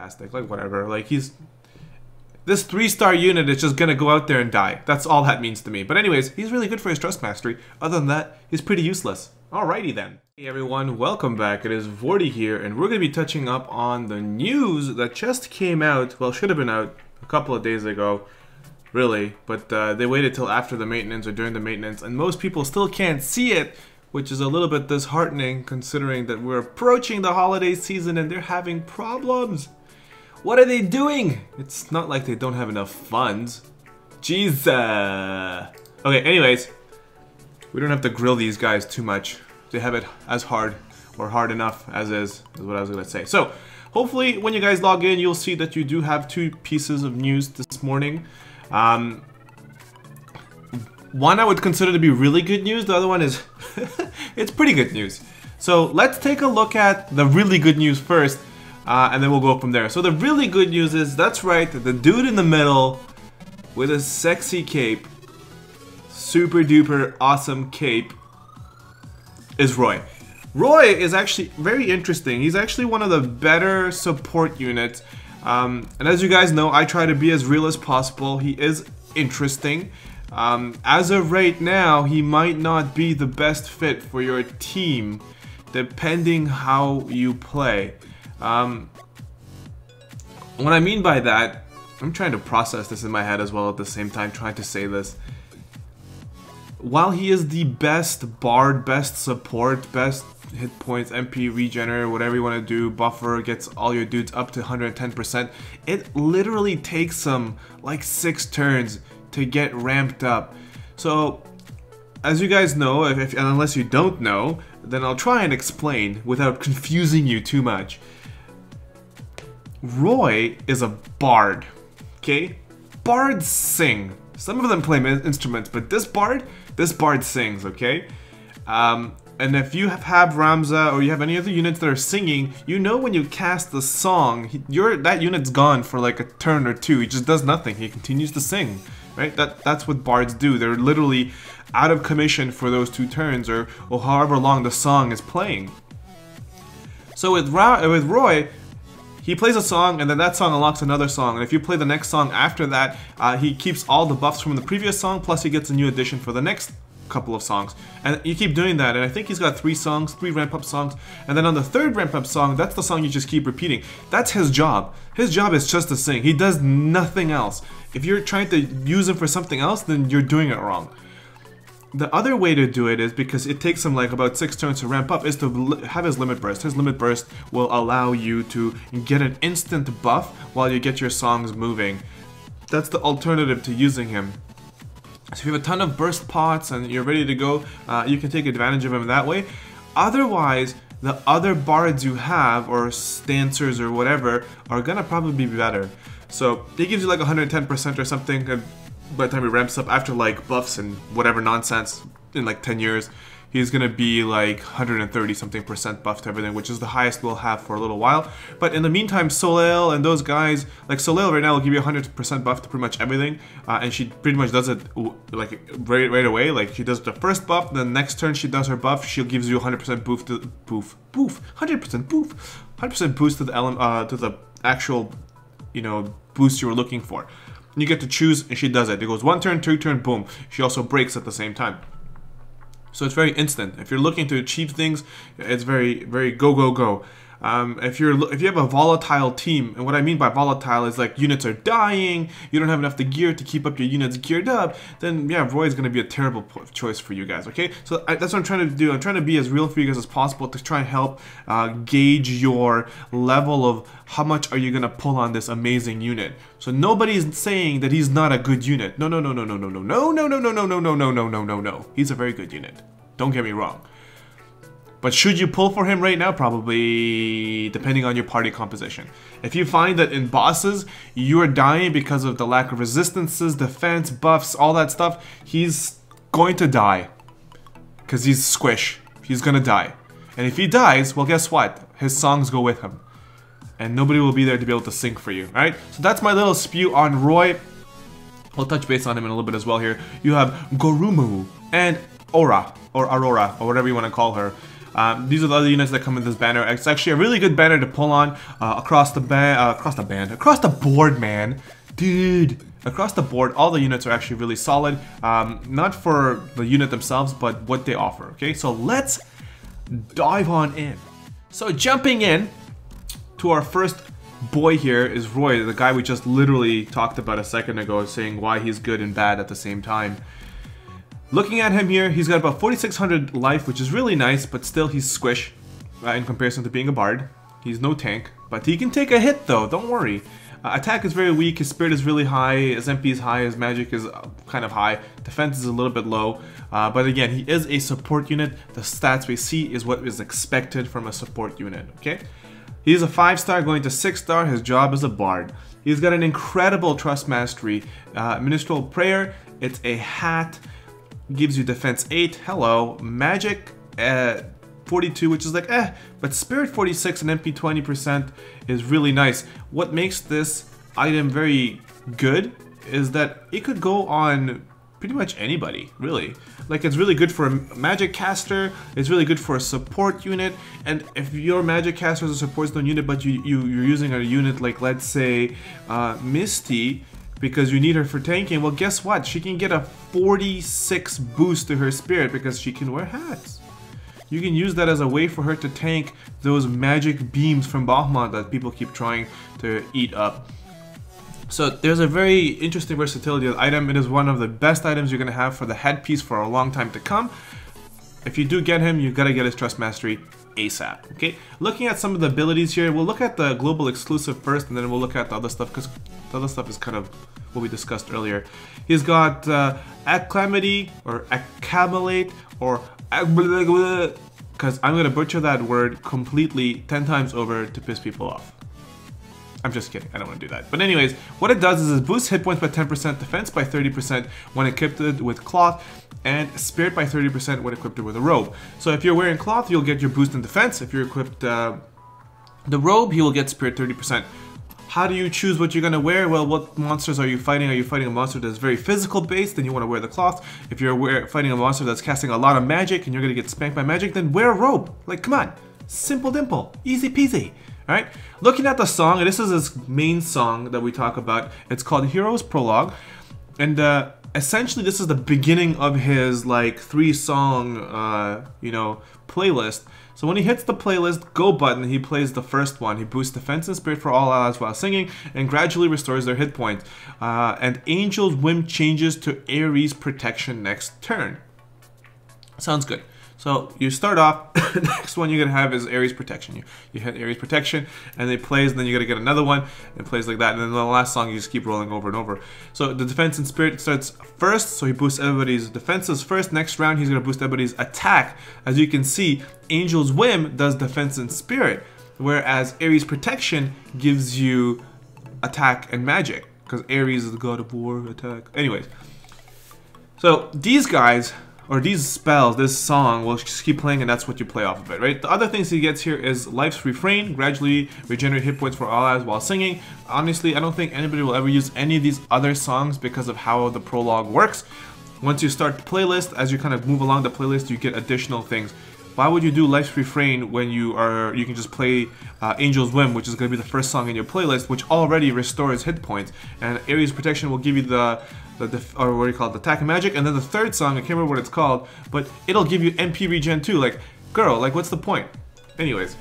fantastic. Like, whatever. Like, he's... This 3-star unit is just gonna go out there and die. That's all that means to me. But anyways, he's really good for his Trust Mastery. Other than that, he's pretty useless. Alrighty then. Hey everyone, welcome back. It is Vortie here, and we're gonna be touching up on the news that just came out. Well, should have been out a couple of days ago, really. But they waited till after the maintenance or during the maintenance, and most people still can't see it, which is a little bit disheartening considering that we're approaching the holiday season and they're having problems. What are they doing? It's not like they don't have enough funds. Jeez. Okay, anyways. We don't have to grill these guys too much. They have it as hard or hard enough as is what I was going to say. So, hopefully when you guys log in, you'll see that you do have 2 pieces of news this morning. One I would consider to be really good news. The other one is... it's pretty good news. So, let's take a look at the really good news first. And then we'll go from there. So the really good news is, that's right, the dude in the middle with a sexy cape, super duper awesome cape, is Roy. Roy is actually very interesting. He's actually one of the better support units. And as you guys know, I try to be as real as possible. He is interesting. As of right now, he might not be the best fit for your team, depending how you play. What I mean by that, I'm trying to process this in my head as well at the same time, trying to say this. While he is the best bard, best support, best hit points, MP, regener, whatever you want to do, buffer, gets all your dudes up to 110%, it literally takes him like 6 turns to get ramped up. So, as you guys know, and unless you don't know, then I'll try and explain without confusing you too much. Roy is a bard, okay? Bards sing. Some of them play instruments, but this bard sings, okay? And if you have Ramza or you have any other units that are singing, you know when you cast the song, that unit's gone for like a turn or 2. He just does nothing. He continues to sing, right? That's what bards do. They're literally out of commission for those 2 turns or however long the song is playing. So with Roy, he plays a song, and then that song unlocks another song. And if you play the next song after that, he keeps all the buffs from the previous song, plus he gets a new addition for the next couple of songs. And you keep doing that, and I think he's got 3 songs, 3 ramp-up songs. And then on the 3rd ramp-up song, that's the song you just keep repeating. That's his job. His job is just to sing. He does nothing else. If you're trying to use him for something else, then you're doing it wrong. The other way to do it is, because it takes him like about 6 turns to ramp up, is to have his limit burst. His limit burst will allow you to get an instant buff while you get your songs moving. That's the alternative to using him. So if you have a ton of burst pots and you're ready to go, you can take advantage of him that way. Otherwise, the other bards you have, or dancers or whatever, are gonna probably be better. So he gives you like 110% or something. By the time he ramps up, after like buffs and whatever nonsense, in like 10 years, he's gonna be like 130 something% buff to everything, which is the highest we'll have for a little while. But in the meantime, Soleil and those guys, like Soleil right now will give you 100% buff to pretty much everything, and she pretty much does it like right away. Like she does the first buff, then the next turn she does her buff, she gives you 100% boof to 100% boost to the actual, you know, boost you were looking for. You get to choose, and she does it. It goes 1 turn, 2 turn, boom. She also breaks at the same time. So it's very instant. If you're looking to achieve things, it's very, very go, go, go. If you have a volatile team, and what I mean by volatile is like units are dying, you don't have enough gear to keep up your units geared up, then yeah, Roy is going to be a terrible choice for you guys, okay? So that's what I'm trying to do. I'm trying to be as real for you guys as possible to try and help gauge your level of how much are you going to pull on this amazing unit. So nobody's saying that he's not a good unit. No, no, no, no, no, no, no, no, no, no, no, no, no, no, no, no, no, no, no. He's a very good unit. Don't get me wrong. But should you pull for him right now? Probably, depending on your party composition. If you find that in bosses, you are dying because of the lack of resistances, defense, buffs, all that stuff, he's going to die. Because he's squish. He's gonna die. And if he dies, well guess what? His songs go with him. And nobody will be there to be able to sing for you, right? So that's my little spew on Roy. We'll touch base on him in a little bit as well here. You have Guromu and Aura, or Aurora, or whatever you want to call her. These are the other units that come in this banner. It's actually a really good banner to pull on across the board, man. Dude, across the board, all the units are actually really solid. Not for the unit themselves, but what they offer. Okay, so let's dive on in. So jumping in to our first boy here is Roy, the guy we just literally talked about a second ago, saying why he's good and bad at the same time. Looking at him here, he's got about 4,600 life, which is really nice, but still he's squish in comparison to being a bard. He's no tank, but he can take a hit though, don't worry. Attack is very weak, his spirit is really high, his MP is high, his magic is kind of high, defense is a little bit low, but again, he is a support unit. The stats we see is what is expected from a support unit, okay? He's a 5-star going to 6-star, his job is a bard. He's got an incredible trust mastery, ministerial prayer, it's a hat, gives you defense 8, hello, magic 42, which is like but spirit 46 and MP 20% is really nice. What makes this item very good is that it could go on pretty much anybody, really. Like, it's really good for a magic caster, it's really good for a support unit, and if your magic caster is a support zone unit but you're using a unit like, let's say, Misty, because you need her for tanking, well, guess what? She can get a 46 boost to her spirit because she can wear hats. You can use that as a way for her to tank those magic beams from Bahamut that people keep trying to eat up. So there's a very interesting versatility of the item. It is one of the best items you're going to have for the headpiece for a long time to come. If you do get him, you got to get his Trust Mastery ASAP. Okay, looking at some of the abilities here, we'll look at the global exclusive first, and then we'll look at the other stuff, because the other stuff is kind of what we discussed earlier. He's got Acclimate, or Accumulate, or because I'm going to butcher that word completely 10 times over to piss people off. I'm just kidding, I don't want to do that. But anyways, what it does is it boosts hit points by 10%, defense by 30% when equipped with cloth, and spirit by 30% when equipped with a robe. So if you're wearing cloth, you'll get your boost in defense. If you're equipped the robe, you will get spirit 30%. How do you choose what you're going to wear? Well, what monsters are you fighting? Are you fighting a monster that's very physical based? Then you want to wear the cloth. If you're fighting a monster that's casting a lot of magic and you're going to get spanked by magic, then wear a robe. Like, come on. Simple dimple. Easy peasy. Alright? Looking at the song, and this is his main song that we talk about. It's called Hero's Prologue. And essentially this is the beginning of his like 3-song playlist. So when he hits the playlist go button, he plays the first one. He boosts defense and spirit for all allies while singing and gradually restores their hit points. And Angel's Whim changes to Ares Protection next turn. Sounds good. So you start off, the next one you're going to have is Ares Protection. You hit Ares Protection, and it plays, and then you're going to get another one, and it plays like that, and then the last song you just keep rolling over and over. So the defense and spirit starts first, so he boosts everybody's defenses first. Next round, he's going to boost everybody's attack. As you can see, Angel's Whim does defense and spirit, whereas Ares Protection gives you attack and magic, because Ares is the god of war, attack. Anyways, so these guys, or these spells, this song will just keep playing, and that's what you play off of it, right? The other things he gets here is Life's Refrain, gradually regenerate hit points for all allies while singing. Honestly, I don't think anybody will ever use any of these other songs because of how the prologue works. Once you start the playlist, as you kind of move along the playlist, you get additional things. Why would you do Life's Refrain when you can just play Angel's Whim, which is going to be the first song in your playlist, which already restores hit points, and Ares Protection will give you the attack and magic, and then the third song, I can't remember what it's called, but it'll give you MP regen too. Like, girl, like, what's the point? Anyways,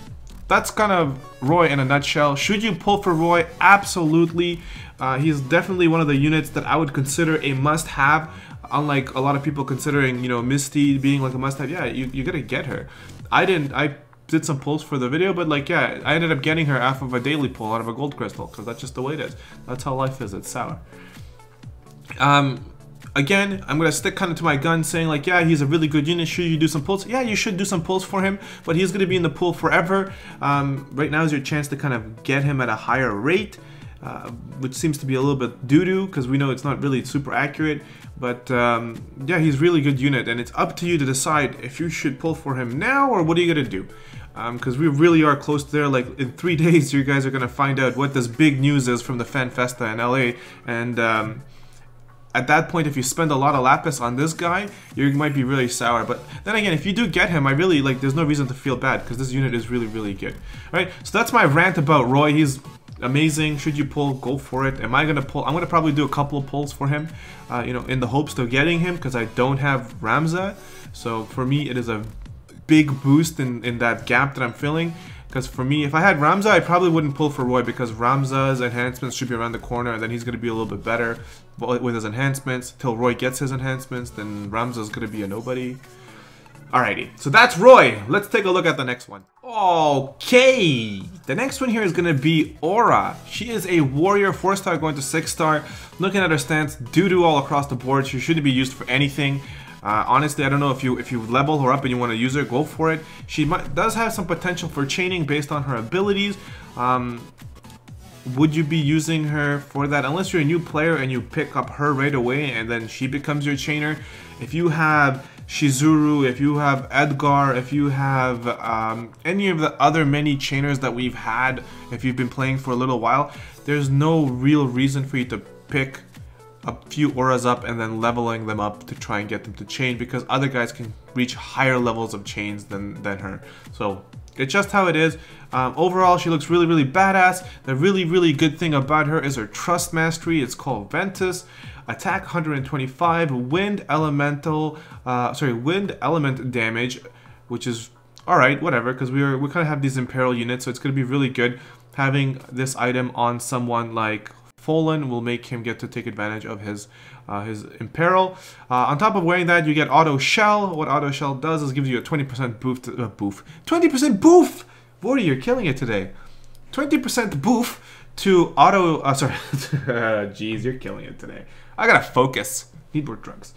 that's kind of Roy in a nutshell. Should you pull for Roy? Absolutely. He's definitely one of the units that I would consider a must-have. Unlike a lot of people considering, Misty being like a must-have. Yeah, you gotta get her. I did some pulls for the video, but like, yeah, I ended up getting her off of a daily pull out of a gold crystal, because that's just the way it is. That's how life is. It's sour. Again, I'm gonna stick kind of to my gun, saying like, yeah, he's a really good unit. Should you do some pulls? Yeah, you should do some pulls for him, but he's gonna be in the pool forever. Right now is your chance to kind of get him at a higher rate, which seems to be a little bit doo-doo, because we know it's not really super accurate. But yeah, he's a really good unit, and it's up to you to decide if you should pull for him now, or what are you gonna do? Because we really are close to there. Like, in 3 days, you guys are gonna find out what this big news is from the Fan Festa in LA, and at that point, if you spend a lot of lapis on this guy, you might be really sour. But then again, if you do get him, I really, like, there's no reason to feel bad, because this unit is really, really good. Alright, so that's my rant about Roy. He's amazing. Should you pull, go for it. Am I gonna pull? I'm gonna probably do a couple of pulls for him, you know, in the hopes of getting him, because I don't have Ramza. So for me, it is a big boost in that gap that I'm filling. Because for me, if I had Ramza, I probably wouldn't pull for Roy, because Ramza's enhancements should be around the corner, and then he's going to be a little bit better with his enhancements. Till Roy gets his enhancements, then Ramza's going to be a nobody. Alrighty, so that's Roy. Let's take a look at the next one. Okay, the next one here is going to be Aura. She is a warrior, 4-star going to 6-star. Looking at her stance, doo-doo all across the board. She shouldn't be used for anything. Honestly, I don't know if you level her up and you want to use her, go for it. She does have some potential for chaining based on her abilities. Would you be using her for that? Unless you're a new player and you pick up her right away and then she becomes your chainer. If you have Shizuru, if you have Edgar, if you have any of the other many chainers that we've had, if you've been playing for a little while, there's no real reason for you to pick a few auras up and then leveling them up to try and get them to chain, because other guys can reach higher levels of chains than her. So it's just how it is. Overall, she looks really, really badass. The really, really good thing about her is her trust mastery. It's called Ventus. Attack 125, wind element damage, which is alright, whatever, because we kind of have these Imperial units, so it's going to be really good. Having this item on someone like Fallen will make him get to take advantage of his Imperil. On top of wearing that, you get Auto Shell. What Auto Shell does is gives you a 20% boof. 20% boof! Vortie, you're killing it today. 20% boof to auto... sorry. Jeez, you're killing it today. I gotta focus. Need more drugs.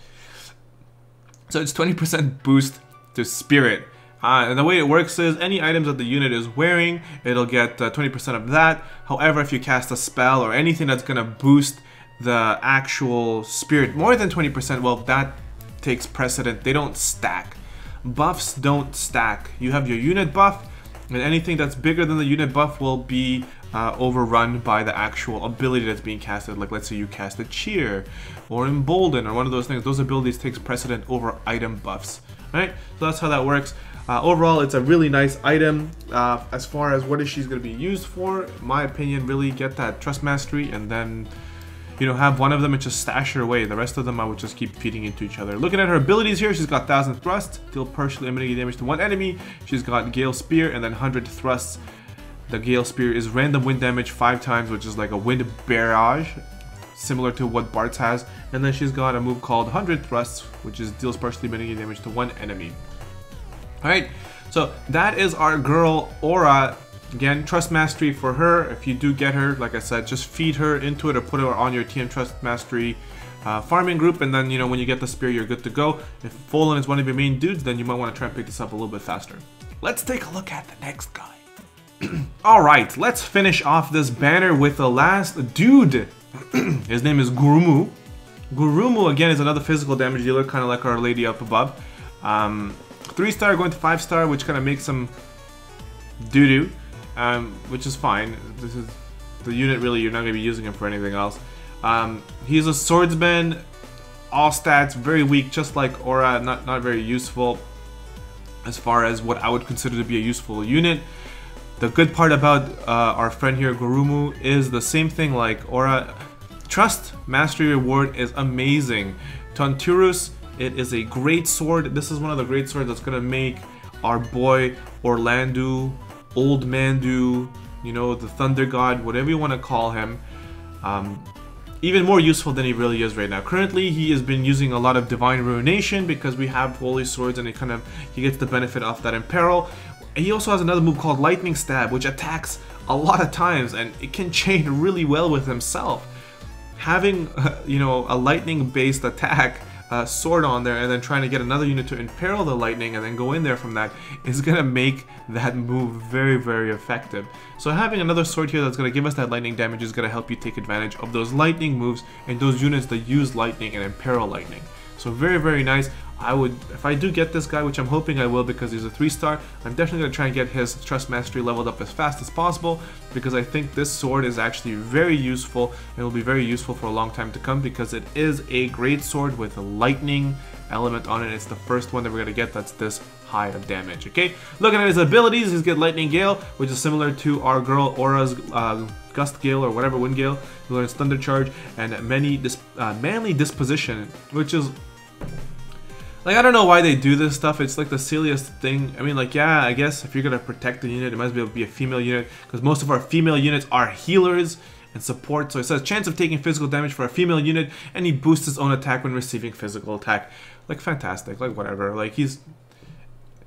So it's 20% boost to Spirit. And the way it works is any items that the unit is wearing, it'll get 20% of that. However, if you cast a spell or anything that's going to boost the actual spirit more than 20%, well, that takes precedent. They don't stack. Buffs don't stack. You have your unit buff, and anything that's bigger than the unit buff will be overrun by the actual ability that's being casted. Like, let's say you cast a Cheer or Embolden or one of those things. Those abilities takes precedent over item buffs. Right? So that's how that works. Overall, it's a really nice item. As far as what she's going to be used for, in my opinion, really get that trust mastery and then, you know, have one of them and just stash her away. The rest of them I would just keep feeding into each other. Looking at her abilities here, she's got 1000 Thrust, deal partially eliminating damage to one enemy. She's got Gale Spear and then 100 Thrusts. The Gale Spear is random wind damage 5 times, which is like a wind barrage, similar to what Bart's has. And then she's got a move called 100 Thrusts, which is deals partially eliminating damage to one enemy. Alright, so that is our girl Aura. Again, trust mastery for her. If you do get her, like I said, just feed her into it or put her on your TM trust mastery farming group, and then, you know, when you get the spear, you're good to go. If Fallen is one of your main dudes, then you might want to try and pick this up a little bit faster. Let's take a look at the next guy. Alright, let's finish off this banner with the last dude. His name is Guromu. Guromu, again, is another physical damage dealer, kind of like our lady up above. 3-star going to 5-star, which kind of makes him doo-doo, which is fine. This is the unit, really, you're not going to be using him for anything else. He's a swordsman, all stats, very weak, just like Aura, not very useful as far as what I would consider to be a useful unit. The good part about our friend here, Guromu, is the same thing like Aura. Trust Mastery reward is amazing. Tonturus, it is a great sword. This is one of the great swords that's gonna make our boy Orlando, Old Mandu, you know, the Thunder God, whatever you want to call him, even more useful than he really is right now. Currently, he has been using a lot of Divine Ruination because we have Holy Swords, and he gets the benefit of that Imperil. He also has another move called Lightning Stab, which attacks a lot of times, and it can chain really well with himself. Having, you know, a lightning-based attack sword on there and then trying to get another unit to imperil the lightning and then go in there from that is gonna make that move very, very effective. So having another sword here that's gonna give us that lightning damage is gonna help you take advantage of those lightning moves and those units that use lightning and imperil lightning. So very, very nice. if I do get this guy, which I'm hoping I will because he's a 3-star, I'm definitely going to try and get his Trust Mastery leveled up as fast as possible, because I think this sword is actually very useful and will be very useful for a long time to come, because it is a great sword with a lightning element on it. It's the first one that we're going to get that's this high of damage, okay? Looking at his abilities, he's got Lightning Gale, which is similar to our girl Aura's Gust Gale or whatever, Wind Gale. He learns Thunder Charge and Manly Disposition, which is... like, I don't know why they do this stuff. It's like the silliest thing. I mean, like, yeah, I guess if you're gonna protect the unit, it might as well be a female unit, because most of our female units are healers and support. So it says chance of taking physical damage for a female unit, and he boosts his own attack when receiving physical attack. Like, fantastic. Like, whatever. Like,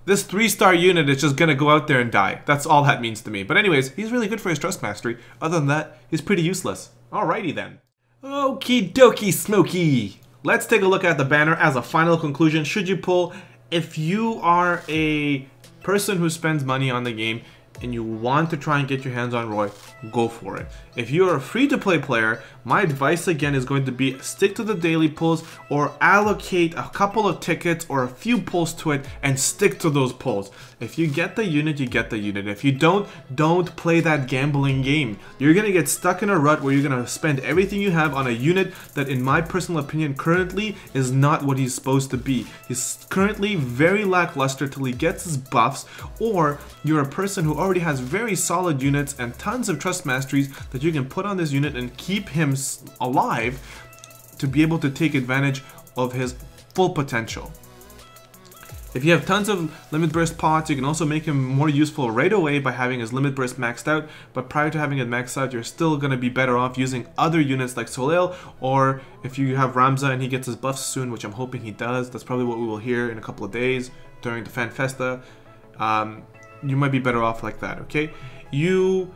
this 3-star unit is just gonna go out there and die. That's all that means to me. But anyways, he's really good for his Trust Mastery. Other than that, he's pretty useless. Alrighty then. Okie dokie smoky. Let's take a look at the banner as a final conclusion. Should you pull? If you are a person who spends money on the game and you want to try and get your hands on Roy, go for it. If you are a free-to-play player, my advice again is going to be stick to the daily pulls, or allocate a couple of tickets or a few pulls to it and stick to those pulls. If you get the unit, you get the unit. If you don't play that gambling game. You're gonna get stuck in a rut where you're gonna spend everything you have on a unit that, in my personal opinion, currently is not what he's supposed to be. He's currently very lackluster till he gets his buffs, or you're a person who already has very solid units and tons of Trust Masteries that you can put on this unit and keep him alive to be able to take advantage of his full potential. If you have tons of Limit Burst pots, you can also make him more useful right away by having his Limit Burst maxed out, but prior to having it maxed out, you're still going to be better off using other units like Soleil, or if you have Ramza and he gets his buffs soon, which I'm hoping he does, that's probably what we will hear in a couple of days during the Fan Festa, you might be better off like that, okay? You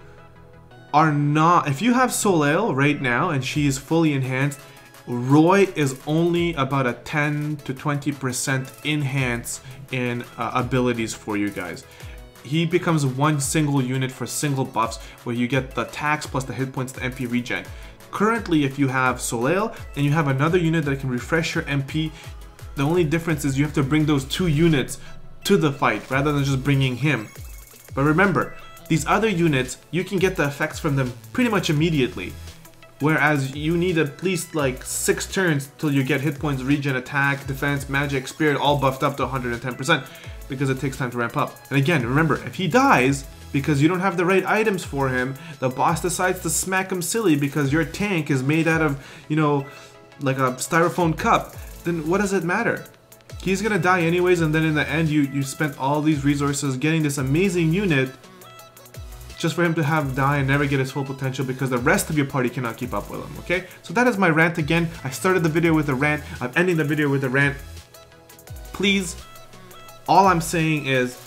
are not... if you have Soleil right now and she is fully enhanced, Roy is only about a 10 to 20% enhance in abilities for you guys. He becomes one single unit for single buffs, where you get the attacks plus the hit points, the MP regen. Currently, if you have Soleil and you have another unit that can refresh your MP, the only difference is you have to bring those 2 units to the fight rather than just bringing him. But remember, these other units, you can get the effects from them pretty much immediately. Whereas you need at least like 6 turns till you get hit points, regen, attack, defense, magic, spirit all buffed up to 110%, because it takes time to ramp up. And again, remember, if he dies because you don't have the right items for him, the boss decides to smack him silly because your tank is made out of, you know, like a styrofoam cup, then what does it matter? He's gonna die anyways, and then in the end you spent all these resources getting this amazing unit just for him to have die and never get his full potential because the rest of your party cannot keep up with him, okay? So that is my rant again. I started the video with a rant. I'm ending the video with a rant. Please, all I'm saying is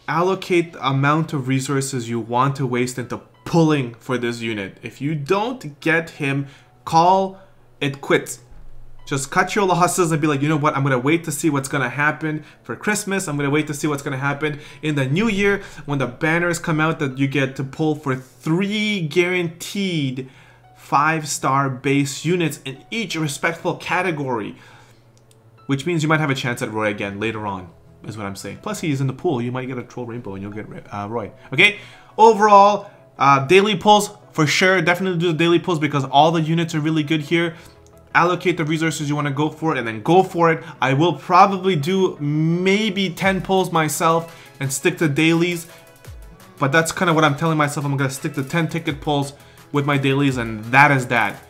allocate the amount of resources you want to waste into pulling for this unit. If you don't get him, call it quits. Just cut your losses and be like, you know what, I'm going to wait to see what's going to happen for Christmas. I'm going to wait to see what's going to happen in the new year when the banners come out that you get to pull for 3 guaranteed 5-star base units in each respectful category. Which means you might have a chance at Roy again later on, is what I'm saying. Plus, he's in the pool. You might get a Troll Rainbow and you'll get Roy. Okay? Overall, daily pulls, for sure. Definitely do the daily pulls because all the units are really good here. Allocate the resources you want to go for it, and then go for it. I will probably do maybe 10 pulls myself and stick to dailies, but that's kind of what I'm telling myself. I'm going to stick to 10 ticket pulls with my dailies, and that is that.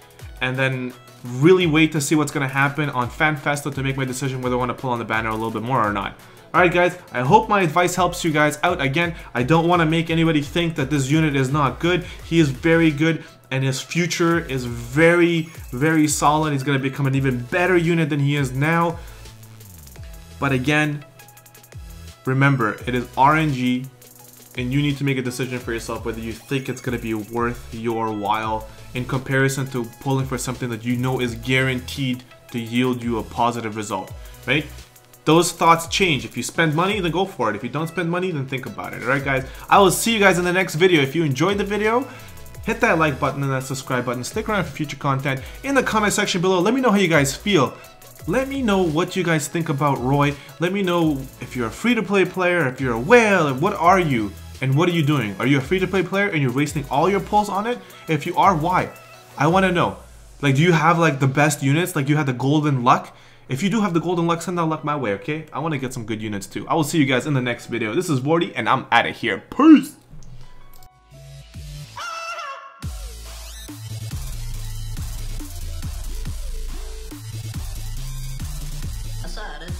And then really wait to see what's going to happen on Fan Festa to make my decision whether I want to pull on the banner a little bit more or not. Alright guys, I hope my advice helps you guys out. Again, I don't want to make anybody think that this unit is not good. He is very good, and his future is very, very solid. He's going to become an even better unit than he is now. But again, remember, it is RNG, and you need to make a decision for yourself whether you think it's going to be worth your while in comparison to pulling for something that you know is guaranteed to yield you a positive result, right? Those thoughts change. If you spend money, then go for it. If you don't spend money, then think about it. Alright guys, I will see you guys in the next video. If you enjoyed the video, hit that like button and that subscribe button. Stick around for future content. In the comment section below, let me know how you guys feel. Let me know what you guys think about Roy. Let me know if you're a free-to-play player, if you're a whale, what are you? And what are you doing? Are you a free-to-play player and you're wasting all your pulls on it? If you are, why? I want to know. Like, do you have like the best units? Like, you have the golden luck? If you do have the golden luck, send that luck my way, okay? I want to get some good units too. I will see you guys in the next video. This is Vortie, and I'm out of here. Peace! I saw it.